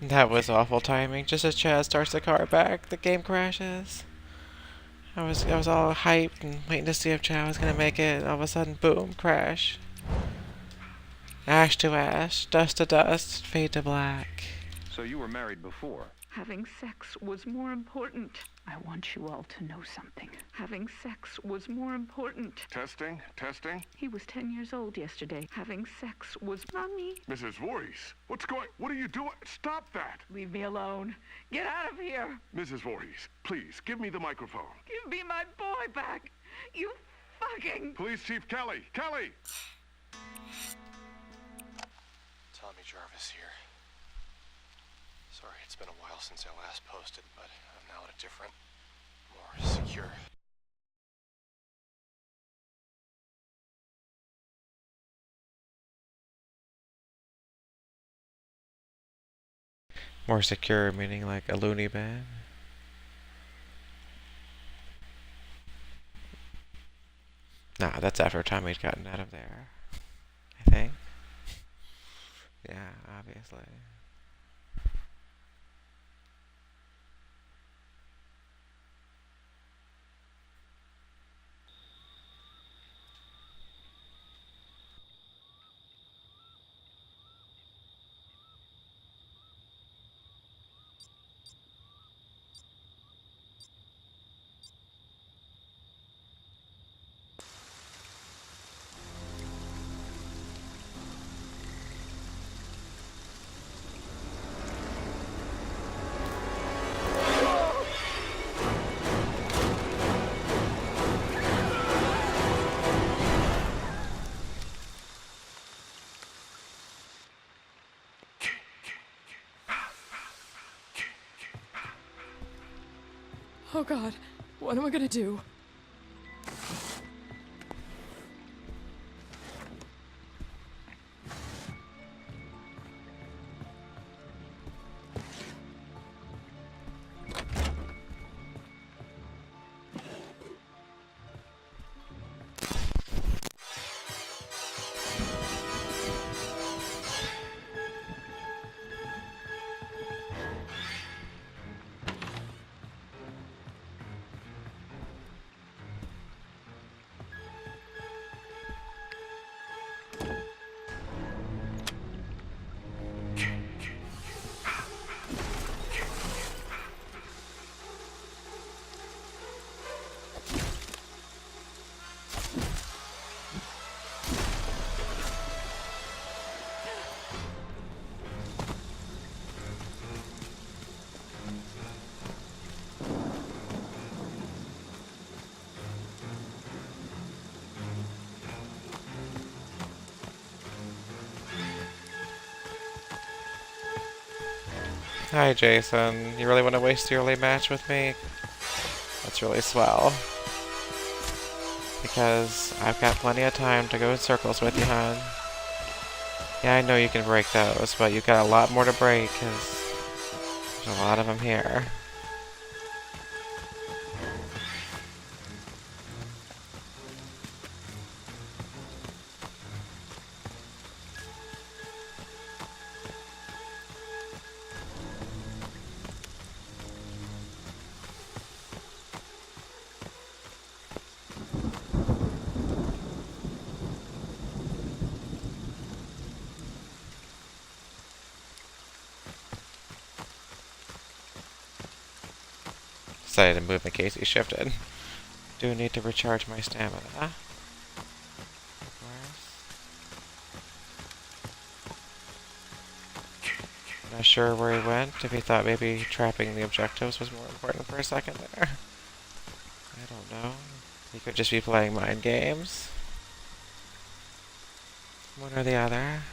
That was awful timing. Just as Chad starts the car back, the game crashes. I was all hyped and waiting to see if Chad was gonna make it. All of a sudden, boom, crash. Ash to ash, dust to dust, fade to black. So you were married before? Having sex was more important. I want you all to know something. Having sex was more important. Testing? Testing? He was 10 years old yesterday. Having sex was... Mommy. Mrs. Voorhees, what are you doing? Stop that! Leave me alone. Get out of here. Mrs. Voorhees, please, give me the microphone. Give me my boy back. You fucking... Police Chief Kelly! Kelly! Tommy Jarvis here. Sorry, it's been a while since I last posted, but I'm now at a different, more secure... More secure, meaning like a loony bin. Nah, that's after Tommy'd gotten out of there. I think. Yeah, obviously. Oh god, what am I gonna do? Hi, Jason. You really want to waste your late match with me? That's really swell. Because I've got plenty of time to go in circles with you, hon. Yeah, I know you can break those, but you've got a lot more to break, because there's a lot of them here. Decided to move in case he shifted. Do need to recharge my stamina. Of course. Not sure where he went, if he thought maybe trapping the objectives was more important for a second there. I don't know. He could just be playing mind games. One or the other.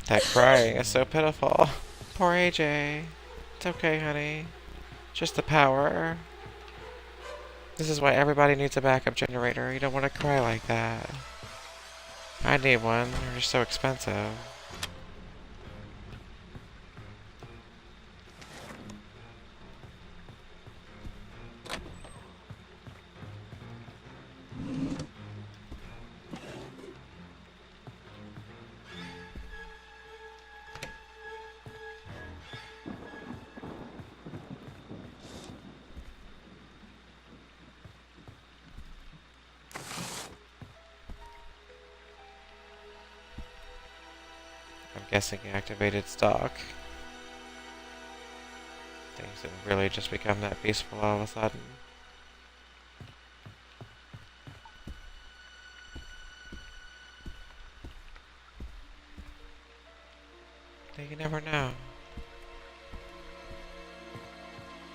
That crying is so pitiful. Poor AJ. It's okay, honey. Just the power. This is why everybody needs a backup generator. You don't want to cry like that. I need one. They're just so expensive. I'm guessing he activated stock. Things didn't really just become that peaceful all of a sudden. You never know.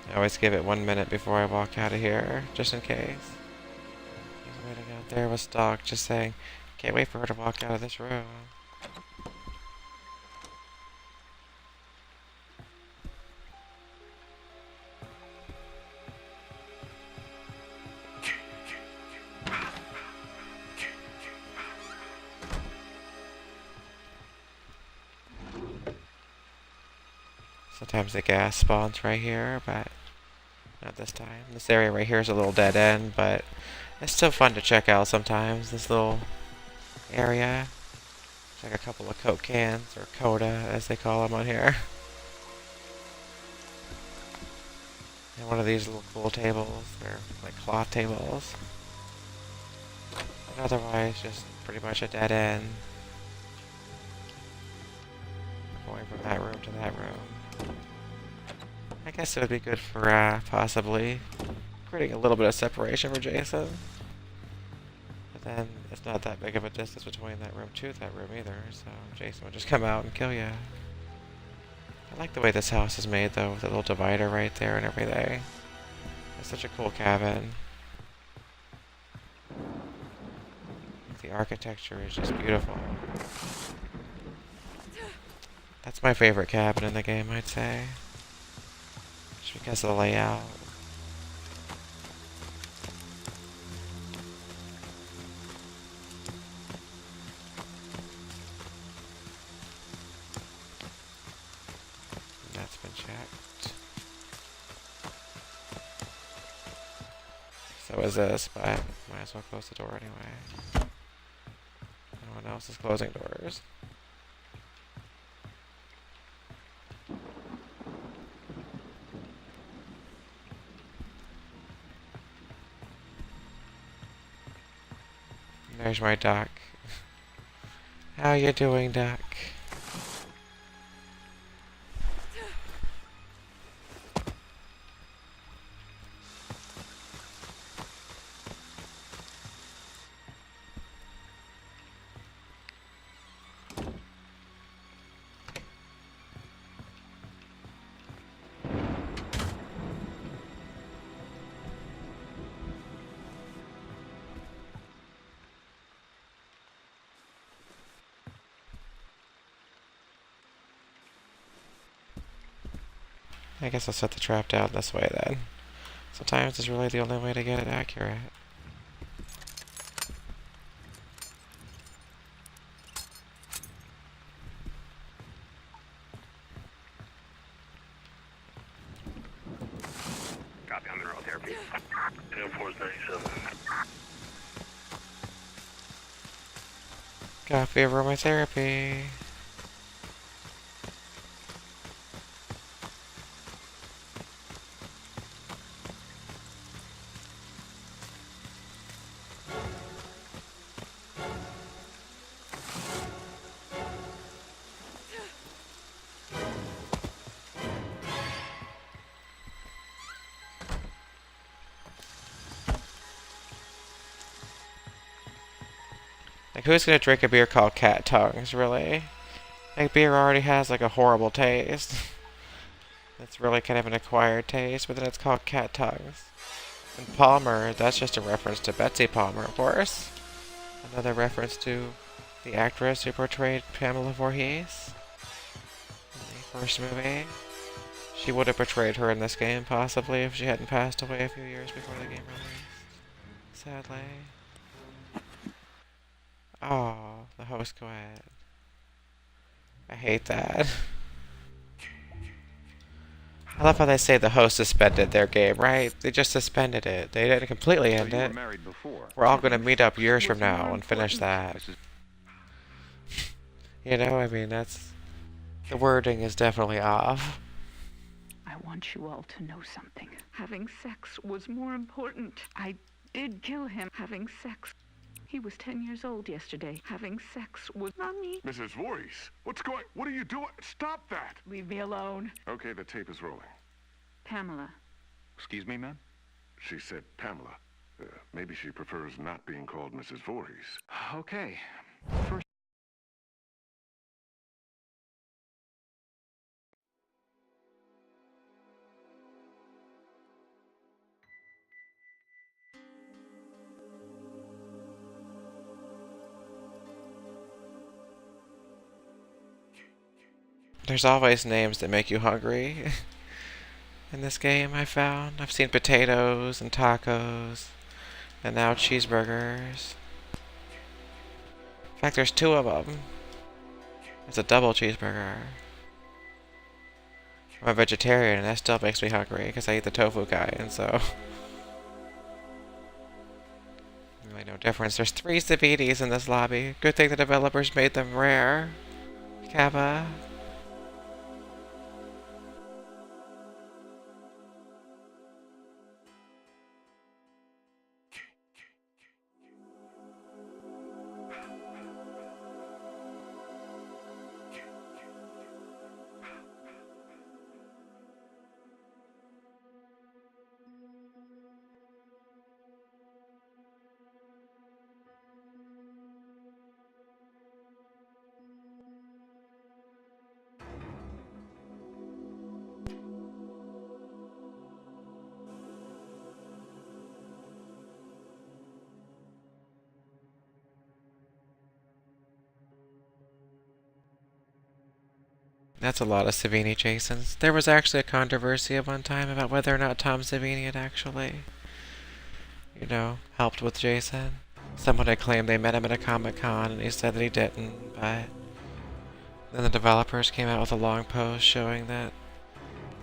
I always give it 1 minute before I walk out of here, just in case. He's waiting out there with stock, just saying, can't wait for her to walk out of this room. Sometimes the gas spawns right here, but not this time. This area right here is a little dead end, but it's still fun to check out sometimes, this little area. It's like a couple of Coke cans, or Coda as they call them on here. And one of these little cool tables, they're like cloth tables. But otherwise, just pretty much a dead end. Going from that room to that room. I guess it would be good for, possibly creating a little bit of separation for Jason. But then, it's not that big of a distance between that room to that room either, so Jason would just come out and kill you. I like the way this house is made, though, with a little divider right there and everything. It's such a cool cabin. The architecture is just beautiful. That's my favorite cabin in the game, I'd say. Just because of the layout. That's been checked. So is this, but might as well close the door anyway. No one else is closing doors. There's my duck. How you doing, duck? I guess I'll set the trap down this way then. Sometimes it's really the only way to get it accurate. Copy, I'm in therapy. 497. Copy of aromatherapy. Like, who's gonna drink a beer called Cat Tongues, really? Like, beer already has, like, a horrible taste. It's really kind of an acquired taste, but then it's called Cat Tongues. And Palmer, that's just a reference to Betsy Palmer, of course. Another reference to the actress who portrayed Pamela Voorhees in the first movie. She would have portrayed her in this game, possibly, if she hadn't passed away a few years before the game release. sadly. Oh, the host quit. I hate that. I love how they say the host suspended their game, right? They just suspended it. They didn't completely So end you were it. married before. We're all gonna meet up years Was from now more and finish important. that. Mrs. You know, I mean, that's... The wording is definitely off. I want you all to know something. Having sex was more important. I did kill him. Having sex. He was 10 years old yesterday. Having sex was... Mommy. Mrs. Voorhees, what's going... What are you doing? Stop that! Leave me alone. Okay, the tape is rolling. Pamela. Excuse me, ma'am? She said Pamela. Maybe she prefers not being called Mrs. Voorhees. Okay. First. There's always names that make you hungry. In this game, I found. I've seen potatoes and tacos, and now cheeseburgers. In fact, there's two of them. It's a double cheeseburger. I'm a vegetarian, and that still makes me hungry because I eat the tofu guy, and so really no difference. There's 3 Savinis in this lobby. Good thing the developers made them rare. Kava. That's a lot of Savini Jasons. There was actually a controversy at one time about whether or not Tom Savini had actually, you know, helped with Jason. Someone had claimed they met him at a Comic-Con and he said that he didn't, but then the developers came out with a long post showing that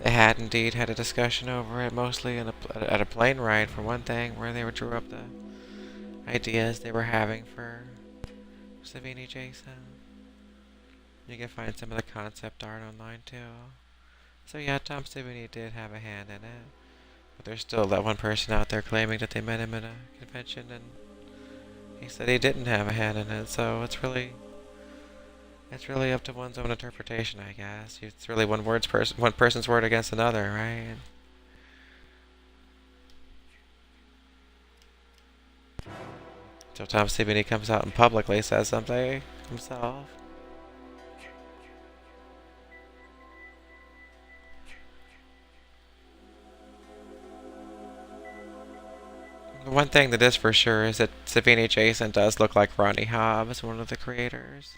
they had indeed had a discussion over it, mostly at a plane ride for one thing, where they drew up the ideas they were having for Savini Jason. You can find some of the concept art online too. So yeah, Tom Savini did have a hand in it. But there's still that one person out there claiming that they met him at a convention and he said he didn't have a hand in it. So it's really up to one's own interpretation, I guess. It's really one person's word against another, right? So Tom Savini comes out and publicly says something himself. One thing that is for sure is that Savini Jason does look like Ronnie Hobbs, one of the creators.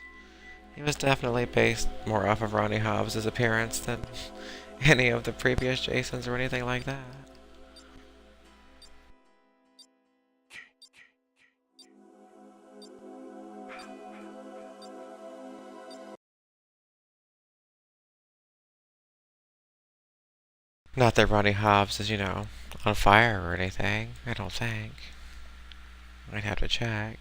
He was definitely based more off of Ronnie Hobbs' appearance than any of the previous Jasons or anything like that. Not that Ronnie Hobbs is, you know, on fire or anything, I don't think. I'd have to check.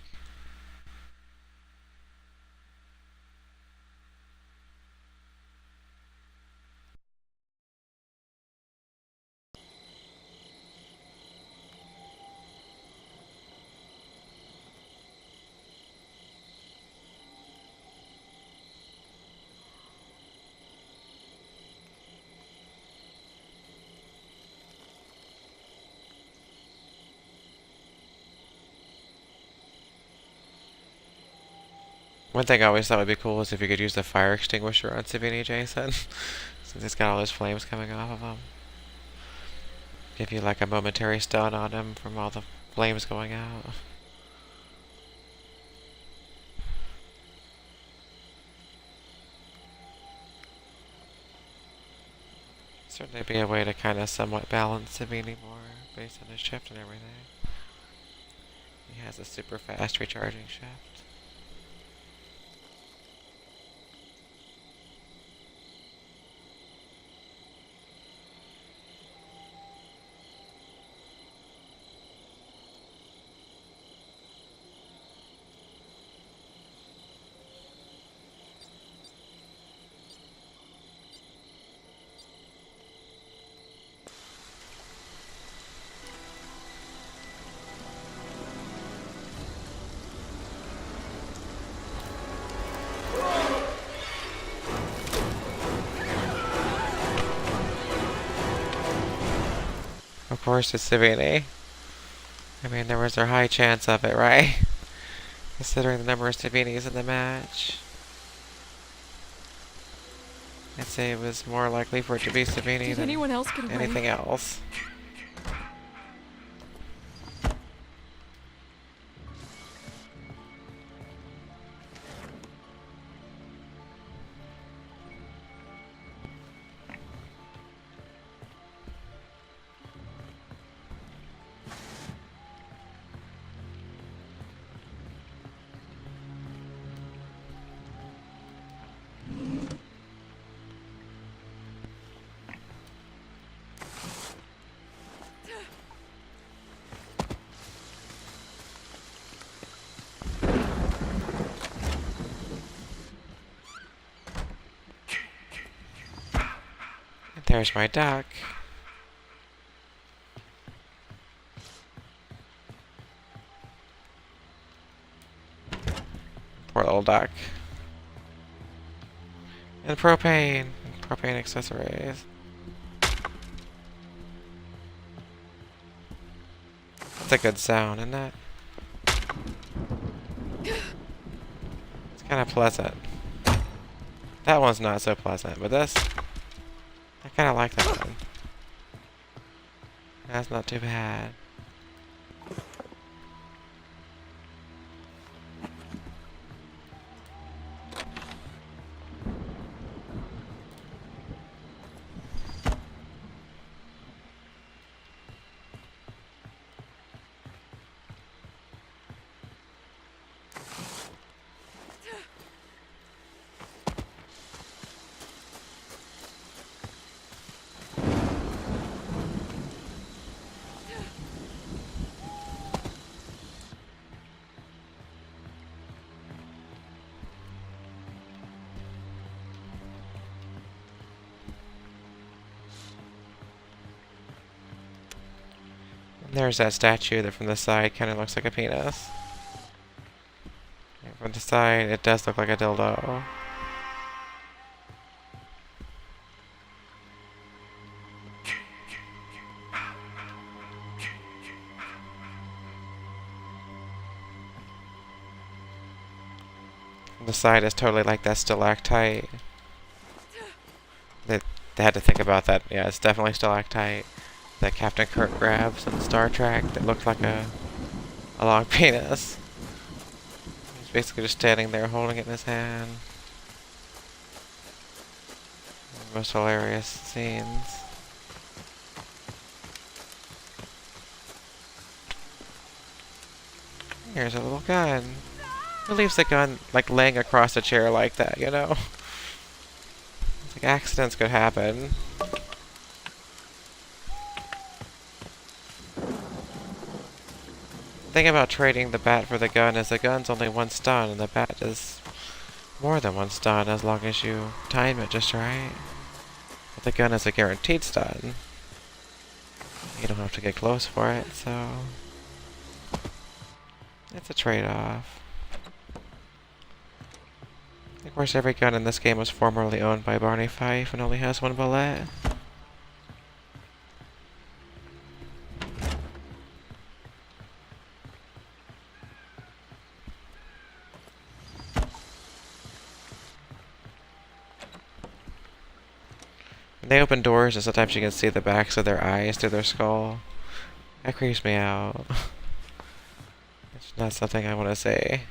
One thing I always thought would be cool is if you could use the fire extinguisher on Savini Jason, since he's got all those flames coming off of him. Give you like a momentary stun on him from all the flames going out. Certainly be a way to kind of somewhat balance Savini more based on his shift and everything. He has a super fast recharging shaft. Of course it's Savini. I mean, there was a high chance of it, right? Considering the number of Savinis in the match. I'd say it was more likely for it to be Savini Did than anyone else get away? anything else. There's my duck. Poor little duck. And propane. Propane accessories. That's a good sound, isn't it? It's kind of pleasant. That one's not so pleasant, but this... I kind of like that one. That's not too bad. There's that statue that from the side kind of looks like a penis. And from the side, it does look like a dildo. From the side is totally like that stalactite. They had to think about that. Yeah, it's definitely stalactite that Captain Kirk grabs in Star Trek that looked like a long penis. He's basically just standing there holding it in his hand. Most hilarious scenes. Here's a little gun. Who leaves the gun like laying across a chair like that, you know? It's like accidents could happen. The thing about trading the bat for the gun is the gun's only one stun and the bat is more than one stun as long as you time it just right. But the gun is a guaranteed stun. You don't have to get close for it, so it's a trade-off. Of course, every gun in this game was formerly owned by Barney Fife and only has one bullet. When they open doors and sometimes you can see the backs of their eyes through their skull. That creeps me out. It's not something I want to say.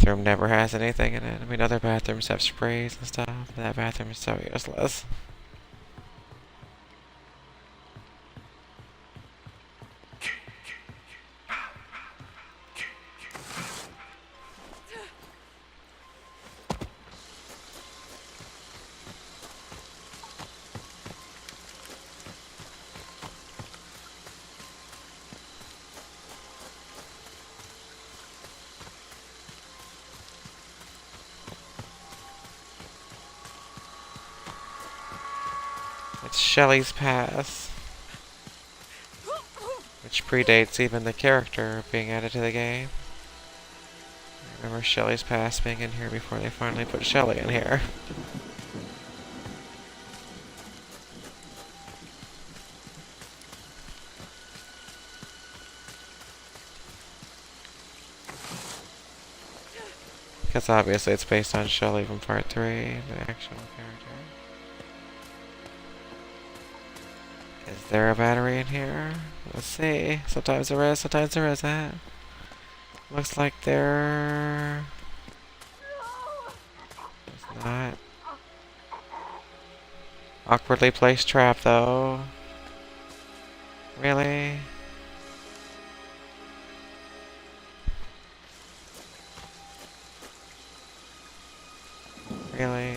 bathroom never has anything in it. I mean, other bathrooms have sprays and stuff. And that bathroom is so useless. It's Shelley's Pass, which predates even the character being added to the game. I remember Shelley's Pass being in here before they finally put Shelley in here. Because obviously it's based on Shelley from Part 3, the actual character. Is there a battery in here? Let's see. Sometimes there is, sometimes there isn't. Looks like there... It's not. Awkwardly placed trap, though. Really? Really?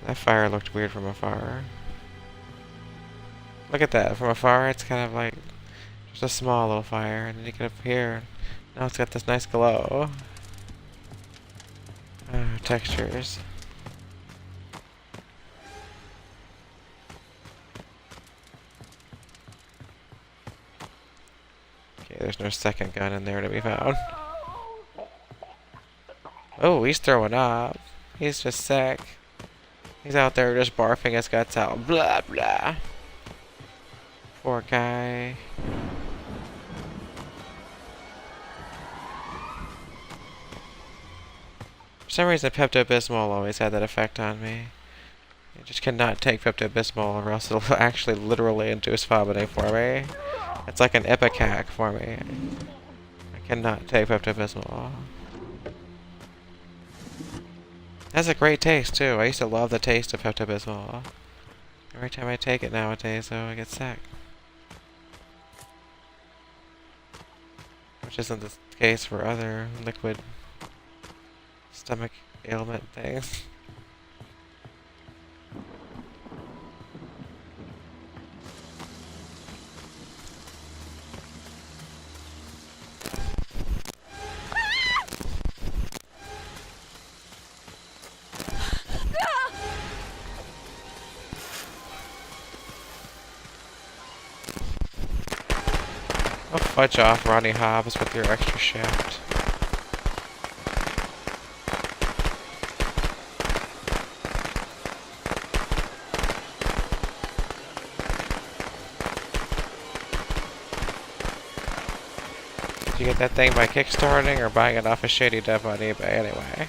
That fire looked weird from afar. Look at that. From afar, it's kind of like just a small little fire, and then you get up here. Now it's got this nice glow. Textures. Okay, there's no second gun in there to be found. Oh, he's throwing up. He's just sick. He's out there just barfing his guts out. Blah, blah. Poor guy. For some reason, Pepto-Bismol always had that effect on me. I just cannot take Pepto-Bismol or else it'll actually literally induce vomiting for me. It's like an ipecac for me. I cannot take Pepto-Bismol. It has a great taste, too. I used to love the taste of Pepto-Bismol. Every time I take it nowadays, though, I get sick. Which isn't the case for other liquid stomach ailment things. Oh, fudge off, Ronnie Hobbs, with your extra shaft. Did you get that thing by kickstarting or buying it off a shady dev on eBay anyway?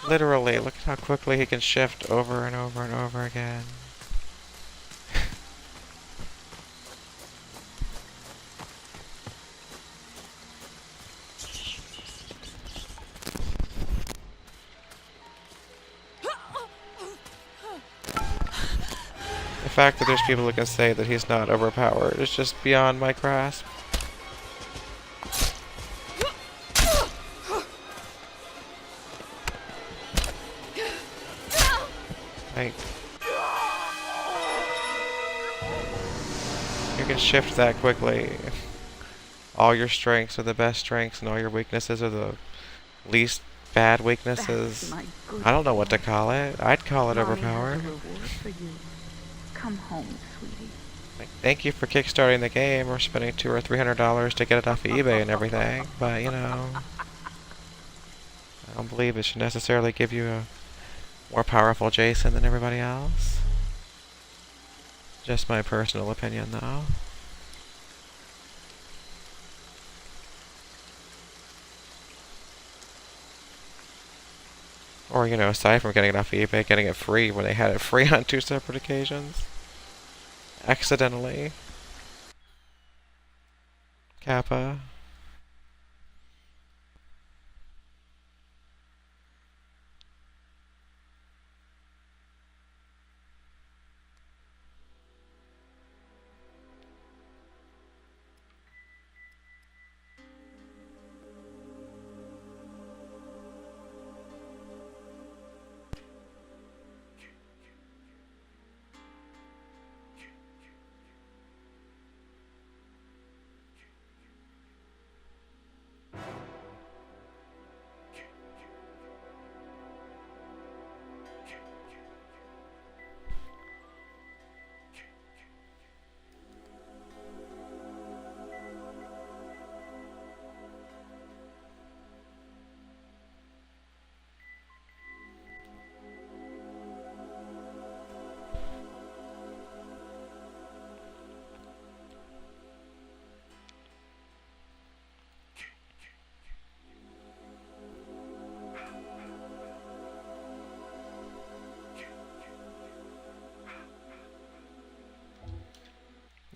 Literally, look at how quickly he can shift over and over and over again. The fact that there's people who can say that he's not overpowered is just beyond my grasp. Like, you can shift that quickly. All your strengths are the best strengths, and all your weaknesses are the least bad weaknesses. My good I don't know what to boy. call it. I'd call it Mommy has a overpowered. reward for you. Come home, sweetie. Like, thank you for kickstarting the game or spending $200 or $300 to get it off of eBay and everything, but you know, I don't believe it should necessarily give you a more powerful Jason than everybody else. Just my personal opinion, though. Or, you know, aside from getting it off eBay, getting it free when they had it free on 2 separate occasions. Accidentally. Kappa.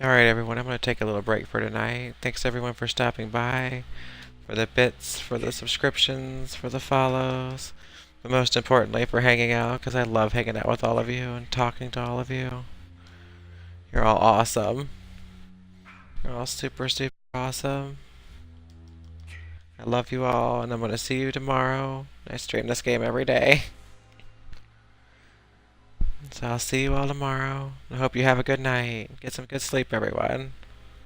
Alright everyone, I'm going to take a little break for tonight. Thanks everyone for stopping by, for the bits, for the subscriptions, for the follows, but most importantly for hanging out, because I love hanging out with all of you and talking to all of you. You're all awesome. You're all super, super awesome. I love you all, and I'm going to see you tomorrow. I stream this game every day. So I'll see you all tomorrow. I hope you have a good night. Get some good sleep, everyone.